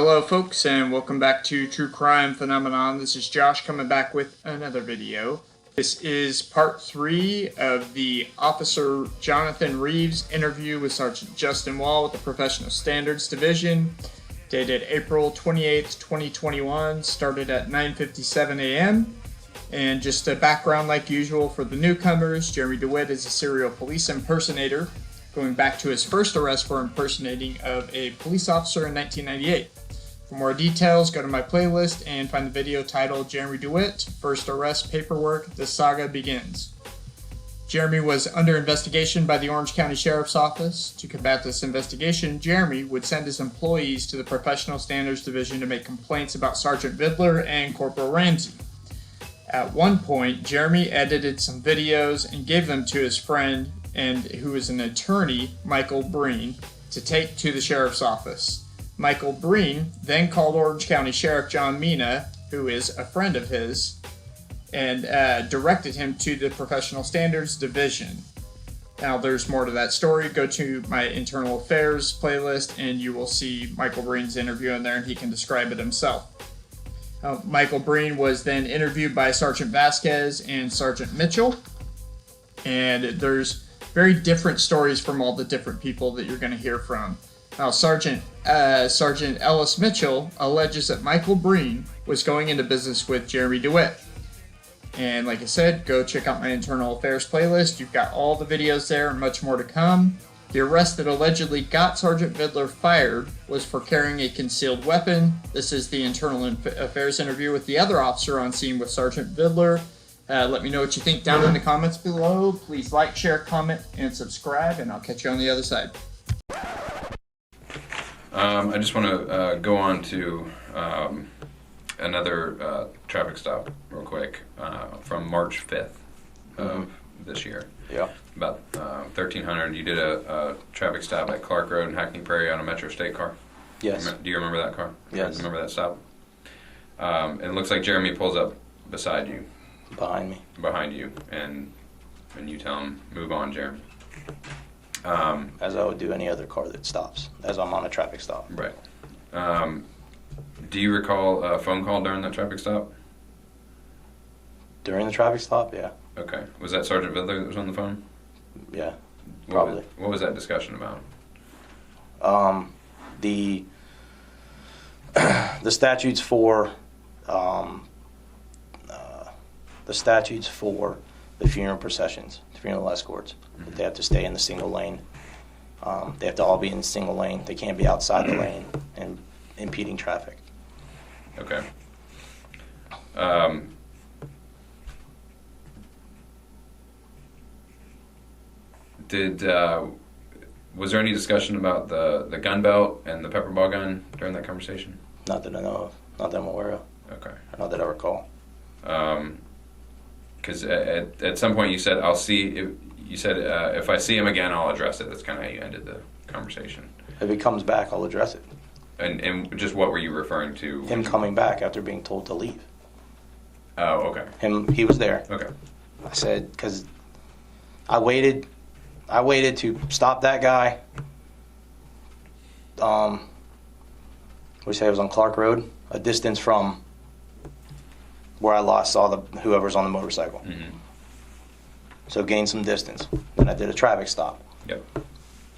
Hello folks, and welcome back to True Crime Phenomenon. This is Josh coming back with another video. This is part 3 of the Officer Johnathen Reeves interview with Sergeant Justin Wall with the Professional Standards Division, dated April 28th, 2021, started at 9:57 a.m. And just a background like usual for the newcomers, Jeremy Dewitte is a serial police impersonator, going back to his first arrest for impersonating of a police officer in 1998. For more details, go to my playlist and find the video titled Jeremy Dewitte, First Arrest Paperwork, The Saga Begins. Jeremy was under investigation by the Orange County Sheriff's Office. To combat this investigation, Jeremy would send his employees to the Professional Standards Division to make complaints about Sergeant Vidler and Corporal Ramsey. At one point, Jeremy edited some videos and gave them to his friend, and who is an attorney, Michael Breen, to take to the sheriff's office. Michael Breen then called Orange County Sheriff John Mina, who is a friend of his, and directed him to the Professional Standards Division. Now, there's more to that story. Go to my Internal Affairs playlist, and you will see Michael Breen's interview in there, and he can describe it himself. Michael Breen was then interviewed by Sergeant Vasquez and Sergeant Mitchell, and there's very different stories from all the different people that you're going to hear from. Now, Sergeant Ellis Mitchell alleges that Michael Breen was going into business with Jeremy Dewitte. And like I said, go check out my Internal Affairs playlist. You've got all the videos there and much more to come. The arrest that allegedly got Sergeant Vidler fired was for carrying a concealed weapon. This is the Internal Affairs interview with the other officer on scene with Sergeant Vidler. Let me know what you think down in the comments below. Please like, share, comment, and subscribe, and I'll catch you on the other side. I just want to go on to another traffic stop real quick from March 5th of this year. Yeah. About 1300. You did a traffic stop at Clark Road in Hackney Prairie on a Metro State car. Yes. Do you remember that car? Yes. Remember that stop? And it looks like Jeremy pulls up beside you. Behind you, and you tell him, "Move on, Jeremy." As I would do any other car that stops, as I'm on a traffic stop. Right. Do you recall a phone call during that traffic stop? During the traffic stop, yeah. Okay. Was that Sergeant Vidler that was on the phone? Yeah, probably. What was that discussion about? The statutes for the funeral processions, funeral escorts. Mm-hmm. They have to stay in the single lane. They have to all be in the single lane. They can't be outside the lane and impeding traffic. Okay. Was there any discussion about the gun belt and the pepper ball gun during that conversation? Not that I know of. Not that I'm aware of. Okay. Or not that I recall. Because at some point you said, "I'll see." You said, "If I see him again, I'll address it." That's kind of how you ended the conversation. If he comes back, I'll address it. And just what were you referring to? Him coming back after being told to leave. Oh, okay. He was there. Okay. I said, because I waited to stop that guy. We say it was on Clark Road, a distance from where I last saw whoever's on the motorcycle. Mm-hmm. So gained some distance. Then I did a traffic stop. Yep.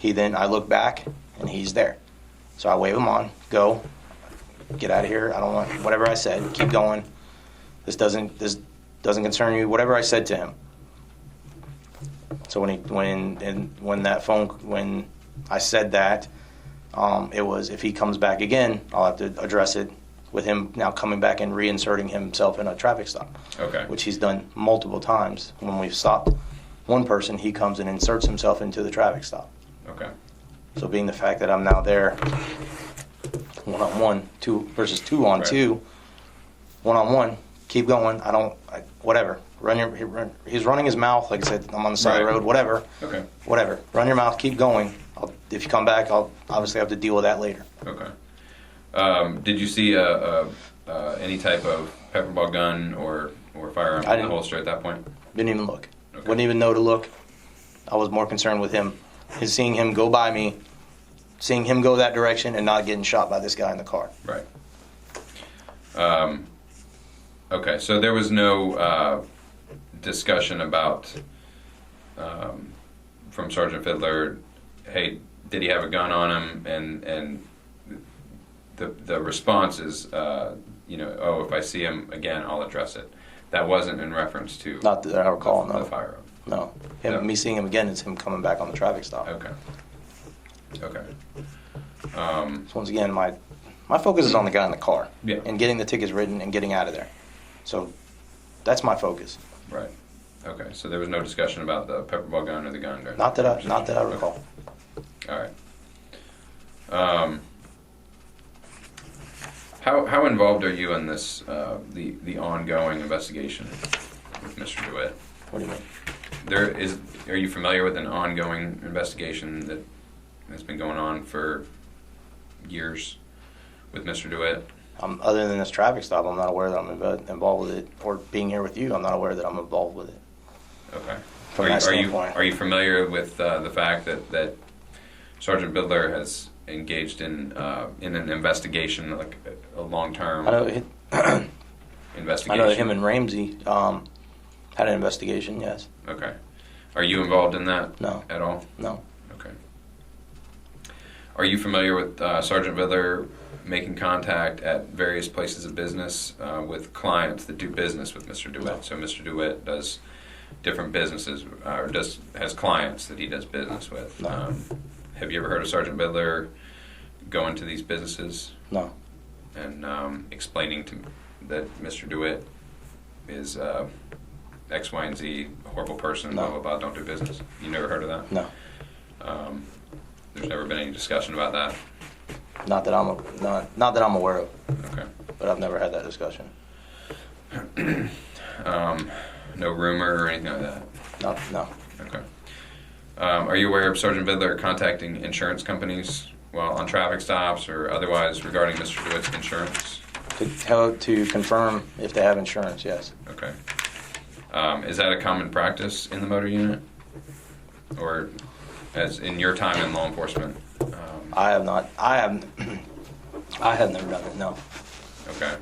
I look back and he's there. So I wave him on, go, get out of here. I don't want whatever I said. Keep going. This doesn't concern you. Whatever I said to him. So when I said that, it was, if he comes back again, I'll have to address it with him now coming back and reinserting himself in a traffic stop. Okay. Which he's done multiple times. When we've stopped one person, he comes and inserts himself into the traffic stop. Okay. So being the fact that I'm now there one-on-one, two versus two-on-two, one-on-one, keep going. Whatever. He's running his mouth. Like I said, I'm on the side of the road. Whatever. Okay. Whatever. Run your mouth. Keep going. If you come back, I'll obviously have to deal with that later. Okay. Did you see any type of pepper ball gun or firearm in the holster at that point? Didn't even look. Okay. Wouldn't even know to look. I was more concerned with him. Seeing him go by me seeing him go that direction and not getting shot by this guy in the car. Right. Okay, so there was no discussion about, from Sergeant Fiddler, hey, did he have a gun on him? And the response is, oh, if I see him again, I'll address it. That wasn't in reference to Not that I recall, no. the firearm. No. No. Me seeing him again is him coming back on the traffic stop. Okay. So once again, my focus is on the guy in the car. Yeah. And getting the tickets written and getting out of there. So that's my focus. Right. Okay. So there was no discussion about the pepper ball gun or the gun. During Not that I conversation? recall. All right. How involved are you in this the ongoing investigation with Mr. Dewitte? What do you mean? Are you familiar with an ongoing investigation that's been going on for years with Mr. Dewitte? Other than this traffic stop, I'm not aware that I'm involved with it. Or being here with you, I'm not aware that I'm involved with it. Okay. From that standpoint. Are you familiar with the fact that Sergeant Bidler has engaged in an investigation, like a long-term I know investigation? I know that him and Ramsey had an investigation, yes. Okay. Are you involved in that? No. At all? No. Okay. Are you familiar with Sergeant Bidler making contact at various places of business with clients that do business with Mr. DeWitt? No. So Mr. DeWitt does different businesses, or has clients that he does business with. No. Have you ever heard of Sergeant Bidler going to these businesses No. and explaining that Mr. DeWitt is X, Y, and Z, horrible person, No. blah, blah, blah, don't do business? You never heard of that? No. There's never been any discussion about that? Not that I'm aware of. Okay. But I've never had that discussion. No rumor or anything like that? No. Okay. Are you aware of Sergeant Bidler contacting insurance companies while on traffic stops or otherwise regarding Mr. DeWitt's insurance? To confirm if they have insurance, yes. Okay. Is that a common practice in the motor unit? Or as in your time in law enforcement? I have not. I have never done it. No. Okay.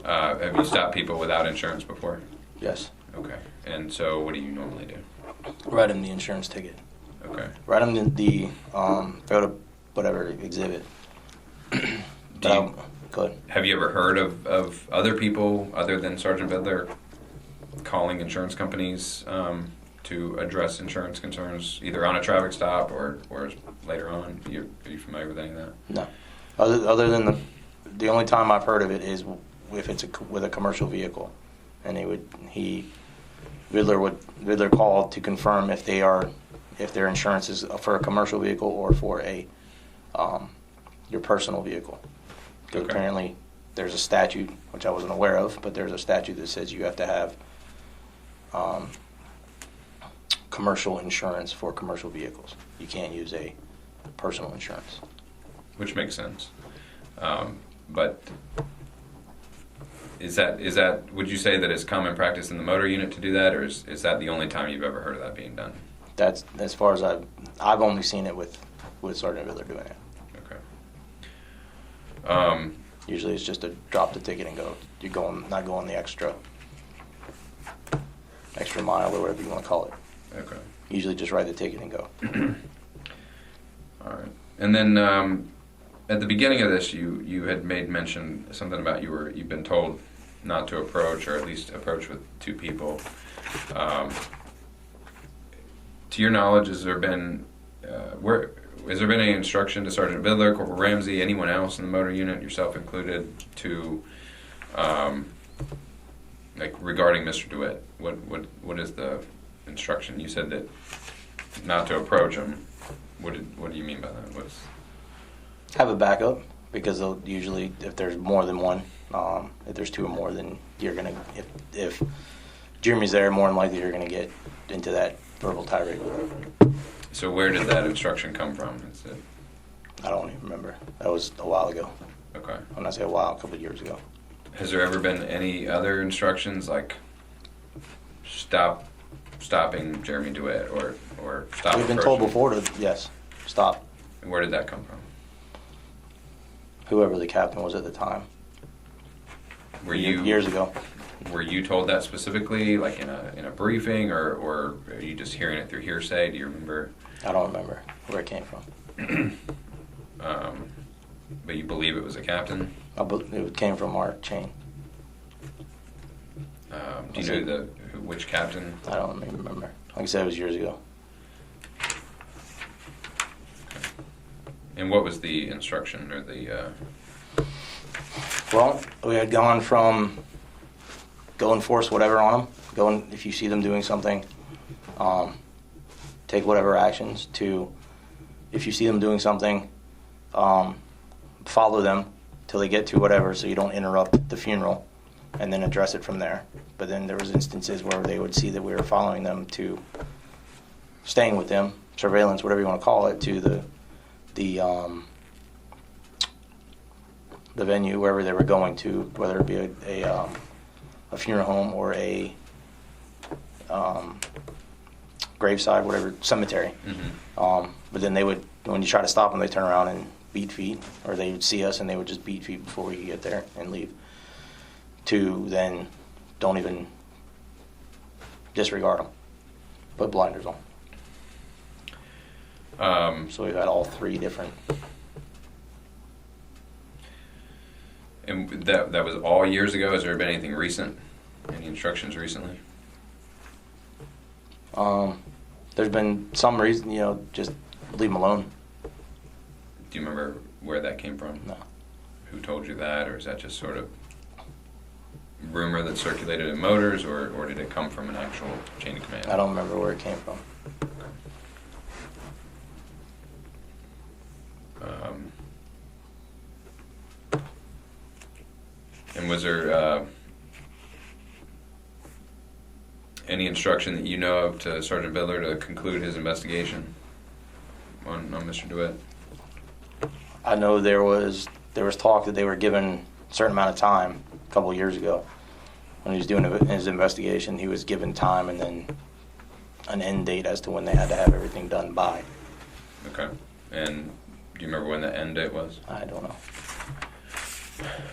Have you stopped people without insurance before? Yes. Okay. And so what do you normally do? Write them the insurance ticket. Okay. Write them the photo, whatever exhibit. Go ahead. Have you ever heard of other people other than Sergeant Bidler calling insurance companies to address insurance concerns, either on a traffic stop or later on? Are you familiar with any of that? No. Other than the only time I've heard of it is if it's with a commercial vehicle, and Vidler called to confirm if their insurance is for a commercial vehicle or for your personal vehicle. Because Okay. apparently there's a statute, which I wasn't aware of, but there's a statute that says you have to have commercial insurance for commercial vehicles. You can't use a personal insurance. Which makes sense. But is that would you say that it's common practice in the motor unit to do that, or is that the only time you've ever heard of that being done? That's as far as I've only seen it with Sergeant Vidler doing it. Okay. Usually it's just to drop the ticket and go. You're not going the extra mile or whatever you want to call it. Okay. Usually just write the ticket and go. All right. And then at the beginning of this, you had made mention something about you've been told not to approach, or at least approach with two people. To your knowledge, has there been any instruction to Sergeant Bidler, Corporal Ramsey, anyone else in the motor unit, yourself included, to regarding Mr. DeWitt? What is the instruction? You said that not to approach him. What do you mean by that? Have a backup, because they'll usually, if there's more than one, if there's two or more, then you're gonna, if Jeremy's there, more than likely you're gonna get into that verbal tirade. So where did that instruction come from? I don't even remember. That was a while ago. Okay. When I say a while, a couple of years ago. Has there ever been any other instructions, like stopping Jeremy DeWitt, or stop? We've been approaching? told before to, yes, stop. Where did that come from? Whoever the captain was at the time. Were you years ago? Were you told that specifically, like in a briefing, or are you just hearing it through hearsay? Do you remember? I don't remember where it came from. But you believe it was a captain? It came from our chain. Do you know which captain? I don't even remember. Like I said, it was years ago. And what was the instruction or the? Well, we had gone from go enforce whatever on them. If you see them doing something, take whatever actions. To if you see them doing something, follow them till they get to whatever, so you don't interrupt the funeral, and then address it from there. But then there was instances where they would see that we were following them to staying with them, surveillance, whatever you want to call it, to the venue, wherever they were going to, whether it be a funeral home or a graveside, whatever, cemetery. Mm-hmm. But then they would, when you try to stop them, they turn around and beat feet, or they would see us and they would just beat feet before we could get there and leave. To then don't even disregard them, put blinders on. So we've had all three different. And that was all years ago. Has there been anything recent? Any instructions recently? There's been some reason, just leave them alone. Do you remember where that came from? No. Who told you that, or is that just sort of rumor that circulated in motors, or did it come from an actual chain of command? I don't remember where it came from. And was there any instruction that you know of to Sergeant Bidler to conclude his investigation on Mr. Dewitte? I know there was talk that they were given a certain amount of time a couple of years ago when he was doing his investigation. He was given time and then an end date as to when they had to have everything done by. Okay. And do you remember when the end date was? I don't know.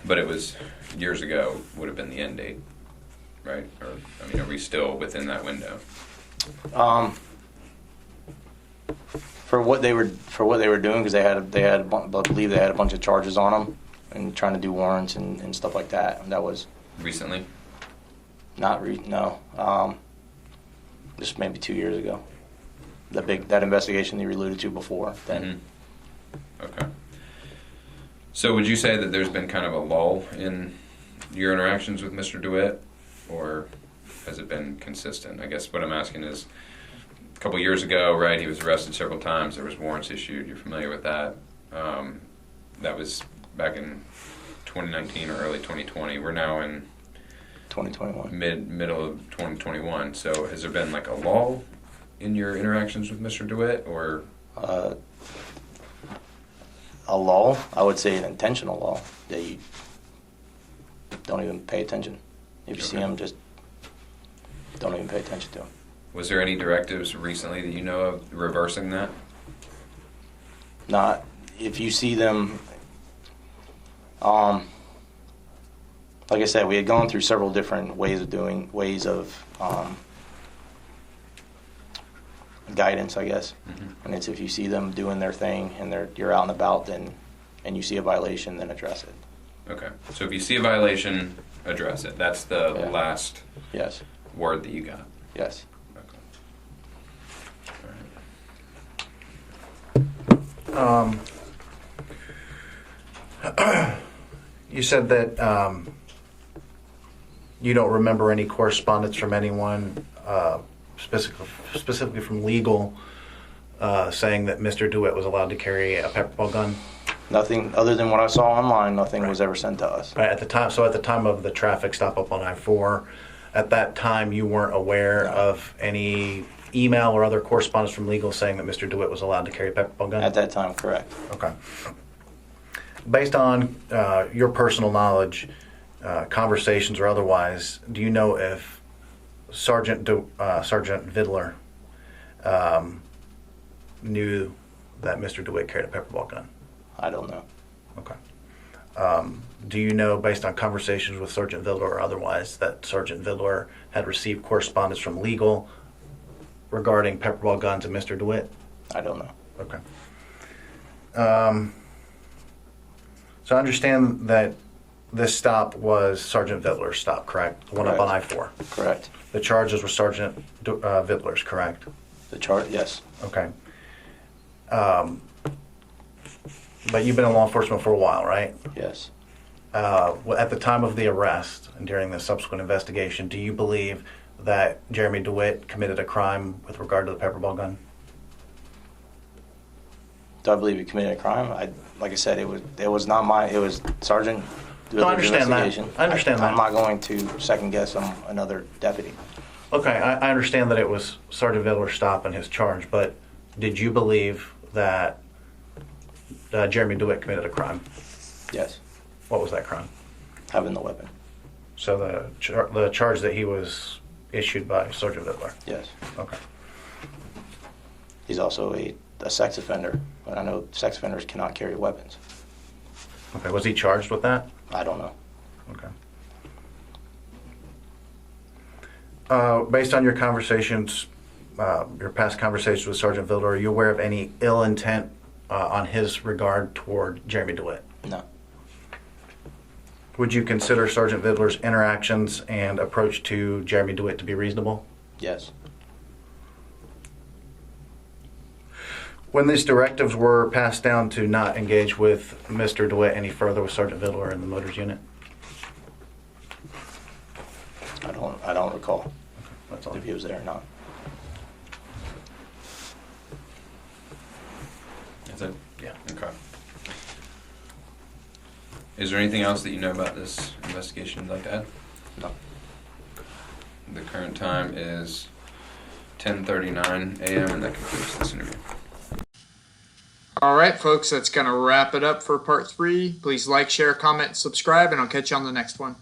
But it was years ago, would have been the end date, right? Or, are we still within that window? For what they were doing, because I believe they had a bunch of charges on them and trying to do warrants and stuff like that. And that was Recently? No. Just maybe 2 years ago. That investigation that you alluded to before. Then. Mm-hmm. Okay. So would you say that there's been kind of a lull in your interactions with Mr. Dewitte, or has it been consistent? I guess what I'm asking is, a couple years ago, right, he was arrested several times. There was warrants issued. You're familiar with that. That was back in 2019 or early 2020. We're now in 2021. Middle of 2021. So has there been like a lull in your interactions with Mr. Dewitte, or? A lull? I would say an intentional lull, that you don't even pay attention. If you see him, just don't even pay attention to him. Was there any directives recently that you know of reversing that? Not if you see them. Like I said, we had gone through several different ways of guidance, I guess. Mm-hmm. And it's if you see them doing their thing and you're out and about, and you see a violation, then address it. Okay. So if you see a violation, address it. That's the last Yes. word that you got. Yes. Okay. All right. You said that you don't remember any correspondence from anyone, specifically from legal, saying that Mr. Dewitte was allowed to carry a pepperball gun? Nothing other than what I saw online. Nothing was ever sent to us. Right, at the time. So at the time of the traffic stop up on I-4, at that time you weren't aware of any email or other correspondence from legal saying that Mr. Dewitte was allowed to carry a pepperball gun? At that time, correct. Okay. Based on your personal knowledge, conversations or otherwise, do you know if Sergeant Vidler knew that Mr. DeWitte carried a pepper ball gun? I don't know. Okay. Do you know, based on conversations with Sergeant Vidler or otherwise, that Sergeant Vidler had received correspondence from legal regarding pepper ball guns and Mr. DeWitte? I don't know. Okay. So I understand that this stop was Sergeant Vidler's stop, correct? The one up on I-4. Correct. The charges were Sergeant Vidler's, correct? Yes. Okay. But you've been in law enforcement for a while, right? Yes. At the time of the arrest and during the subsequent investigation, do you believe that Jeremy DeWitte committed a crime with regard to the pepper ball gun? Do I believe he committed a crime? Like I said, it was not it was Sergeant No, I understand that. investigation. I understand that. I'm not going to second guess another deputy. Okay, I understand that it was Sergeant Vidler's stop and his charge, but did you believe that Jeremy DeWitte committed a crime? Yes. What was that crime? Having the weapon. So the charge that he was issued by Sergeant Vidler? Yes. Okay. He's also a sex offender, but I know sex offenders cannot carry weapons. Okay, was he charged with that? I don't know. Okay. Based on your conversations, your past conversations with Sergeant Vidler, are you aware of any ill intent on his regard toward Jeremy DeWitte? No. Would you consider Sergeant Vidler's interactions and approach to Jeremy DeWitte to be reasonable? Yes. When these directives were passed down to not engage with Mr. DeWitte any further with Sergeant Vidler in the motors unit? I don't recall That's all. if he was there or not. That's it? Yeah. Okay. Is there anything else that you know about this investigation you'd like to add? No. The current time is 10:39 a.m. and that concludes this interview. All right, folks, that's going to wrap it up for part 3. Please like, share, comment, subscribe, and I'll catch you on the next one.